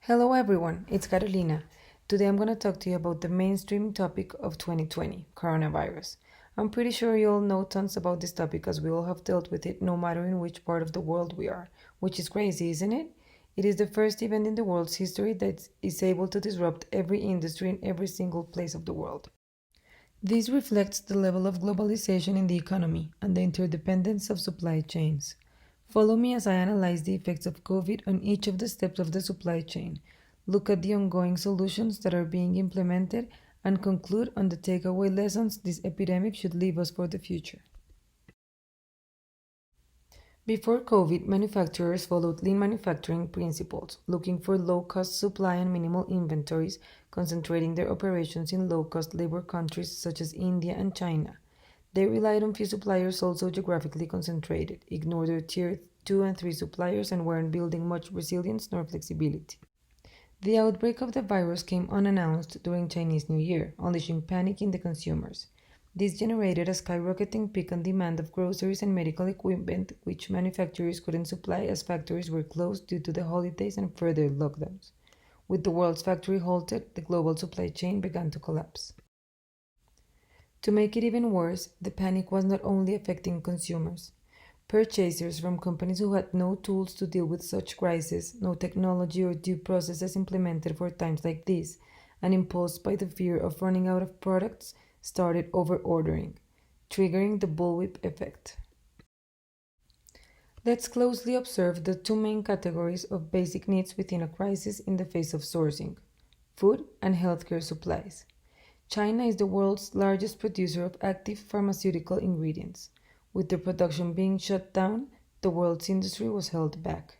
Hello everyone, it's Carolina. Today I'm going to talk to you about the mainstream topic of 2020, coronavirus. I'm pretty sure you all know tons about this topic as we all have dealt with it no matter in which part of the world we are, which is crazy, isn't it? It is the first event in the world's history that is able to disrupt every industry in every single place of the world. This reflects the level of globalization in the economy and the interdependence of supply chains. Follow me as I analyze the effects of COVID on each of the steps of the supply chain, look at the ongoing solutions that are being implemented, and conclude on the takeaway lessons this epidemic should leave us for the future. Before COVID, manufacturers followed lean manufacturing principles, looking for low-cost supply and minimal inventories, concentrating their operations in low-cost labor countries such as India and China. They relied on few suppliers also geographically concentrated, ignored their tier 2 and 3 suppliers, and weren't building much resilience nor flexibility. The outbreak of the virus came unannounced during Chinese New Year, unleashing panic in the consumers. This generated a skyrocketing peak on demand of groceries and medical equipment, which manufacturers couldn't supply as factories were closed due to the holidays and further lockdowns. With the world's factory halted, the global supply chain began to collapse. To make it even worse, the panic was not only affecting consumers. Purchasers from companies who had no tools to deal with such crises, no technology or due processes implemented for times like this, and impulsed by the fear of running out of products, started over-ordering, triggering the bullwhip effect. Let's closely observe the two main categories of basic needs within a crisis in the face of sourcing: food and healthcare supplies. China is the world's largest producer of active pharmaceutical ingredients. With the production being shut down, the world's industry was held back.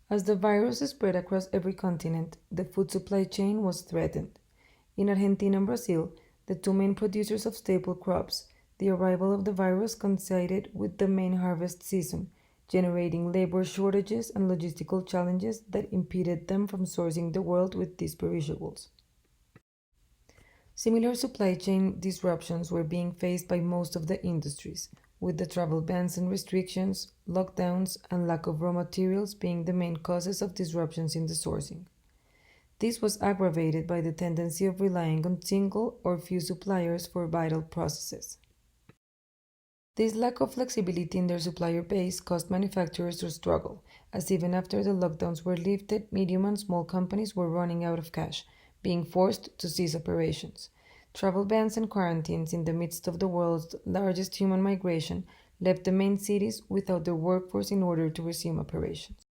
As the virus spread across every continent, the food supply chain was threatened. In Argentina and Brazil, the two main producers of staple crops, the arrival of the virus coincided with the main harvest season, generating labor shortages and logistical challenges that impeded them from sourcing the world with these perishables. Similar supply chain disruptions were being faced by most of the industries, with the travel bans and restrictions, lockdowns, and lack of raw materials being the main causes of disruptions in the sourcing. This was aggravated by the tendency of relying on single or few suppliers for vital processes. This lack of flexibility in their supplier base caused manufacturers to struggle, as even after the lockdowns were lifted, medium and small companies were running out of cash, being forced to cease operations. Travel bans and quarantines in the midst of the world's largest human migration left the main cities without their workforce in order to resume operations.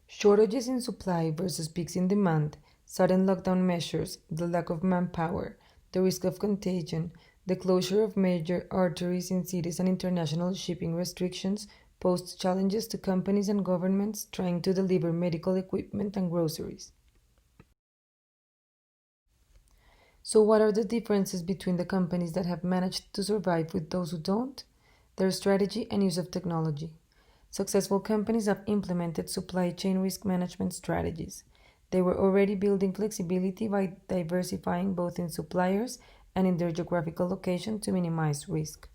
Shortages in supply versus peaks in demand, sudden lockdown measures, the lack of manpower, the risk of contagion, the closure of major arteries in cities, and international shipping restrictions posed challenges to companies and governments trying to deliver medical equipment and groceries. So, what are the differences between the companies that have managed to survive with those who don't? Their strategy and use of technology. Successful companies have implemented supply chain risk management strategies. They were already building flexibility by diversifying both in suppliers and in their geographical location to minimize risk.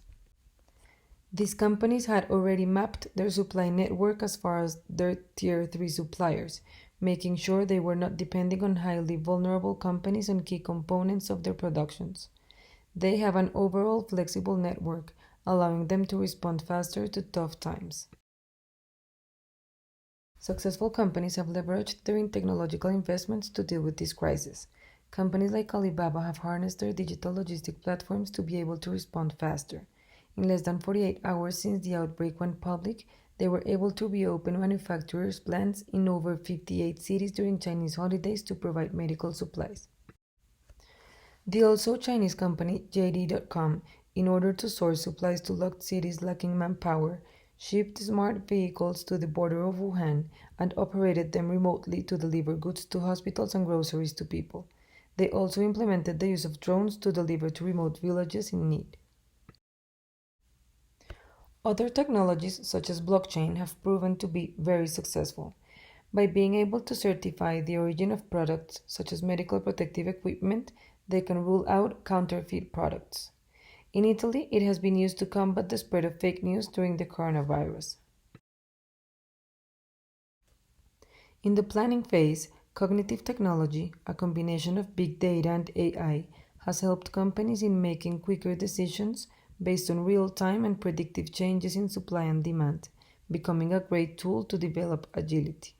These companies had already mapped their supply network as far as their tier 3 suppliers, making sure they were not depending on highly vulnerable companies on key components of their productions. They have an overall flexible network, allowing them to respond faster to tough times. Successful companies have leveraged their technological investments to deal with this crisis. Companies like Alibaba have harnessed their digital logistic platforms to be able to respond faster. In less than 48 hours since the outbreak went public, they were able to reopen manufacturers' plants in over 58 cities during Chinese holidays to provide medical supplies. The also Chinese company JD.com, in order to source supplies to locked cities lacking manpower, shipped smart vehicles to the border of Wuhan and operated them remotely to deliver goods to hospitals and groceries to people. They also implemented the use of drones to deliver to remote villages in need. Other technologies, such as blockchain, have proven to be very successful. By being able to certify the origin of products, such as medical protective equipment, they can rule out counterfeit products. In Italy, it has been used to combat the spread of fake news during the coronavirus. In the planning phase, cognitive technology, a combination of big data and AI, has helped companies in making quicker decisions based on real time and predictive changes in supply and demand, becoming a great tool to develop agility.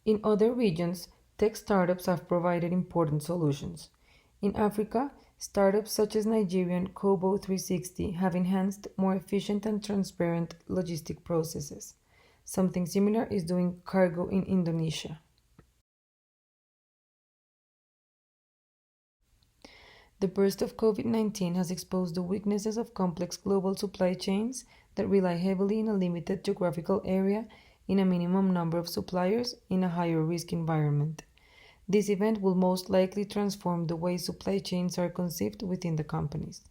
In other regions, tech startups have provided important solutions. In Africa, startups such as Nigerian Kobo 360 have enhanced more efficient and transparent logistic processes. Something similar is doing cargo in Indonesia. The burst of COVID-19 has exposed the weaknesses of complex global supply chains that rely heavily in a limited geographical area, in a minimum number of suppliers, in a higher risk environment. This event will most likely transform the way supply chains are conceived within the companies.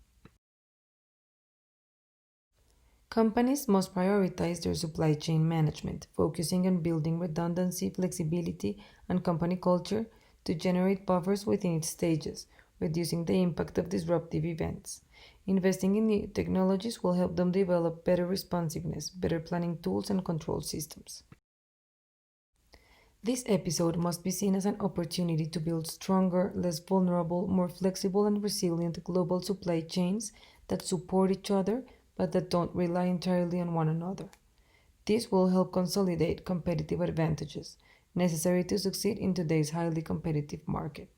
Companies must prioritize their supply chain management, focusing on building redundancy, flexibility, and company culture to generate buffers within its stages, reducing the impact of disruptive events. Investing in new technologies will help them develop better responsiveness, better planning tools, and control systems. This episode must be seen as an opportunity to build stronger, less vulnerable, more flexible, and resilient global supply chains that support each other but that don't rely entirely on one another. This will help consolidate competitive advantages necessary to succeed in today's highly competitive market.